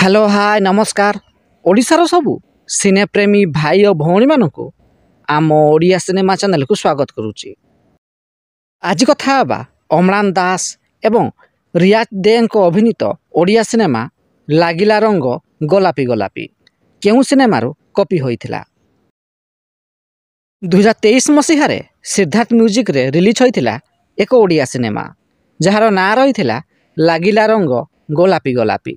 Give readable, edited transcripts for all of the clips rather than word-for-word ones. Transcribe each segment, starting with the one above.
Hello hi नमस्कार ओडिशार सबु सिनेप्रेमी भाई और भौणी मानक आम ओडिया सिनेमा चैनल को स्वागत करुच्ची। आज कथा बा अम्लान दास एवं रियाज दे अभिनीत ओडिया सिनेमा लागिला रंग गोलापी गोलापी केउ सिनेमारू कॉपी होइथिला। 2023 मसीह सिद्धार्थ म्यूजिक रे रिलीज होइथिला एक ओडिया सिनेमा जार ना रही लागिला रंग गोलापी गोलापी।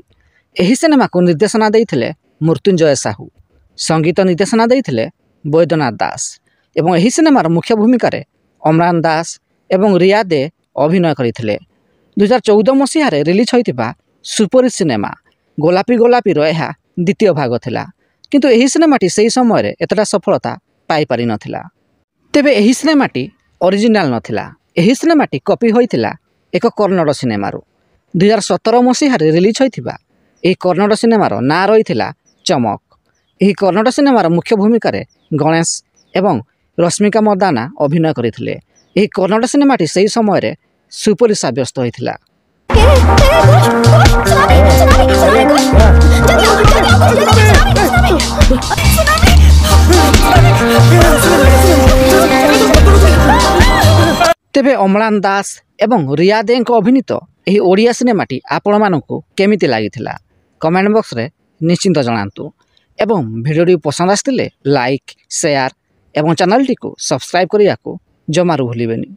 एही सिनेमा को निर्देशना देइथिले मृत्युंजय साहू, संगीत निर्देशना देइथिले बैद्यनाथ दास एवं एही सिनेमार मुख्य भूमिका रे अम्लान दास एवं रिया दे अभिनय करथिले। 2014 मसीह रिलीज होइतिबा सुपरहिट सिनेमा गोलापी गोलापी रो एहा द्वितीय भाग थिला, किंतु एही सिनेमाटी सेही समय रे एतटा सफलता पाई पारि नथिला। तेबे एही सिनेमाटी ओरिजिनल नथिला। एही सिनेमाटी कॉपी होइथिला एक कन्नड़ सिनेमारू। 2017 मसीह रिलीज होइतिबा एही कन्नड़ सिनेमार ना रही चमक। एही कन्नड़ सिनेमार मुख्य भूमिका रे गणेश एवं रश्मिका मर्दाना अभिनय करथिले। एही कन्नड़ सिनेमाटी सेही समय रे सुपरहिट साब्यस्त होइथिला। तेबे अम्लान दास एवं रिया दे अभिनीत एही ओडिया सिनेमाटी आपण मानकु केमिति लागिथिला कमेंट बॉक्स रे निश्चिंत जणांतु एवं भिडियोटी पसंद आस्तिले लाइक शेयर एवं चैनल टी को सब्सक्राइब करिया को जमारू भूलिबेनी।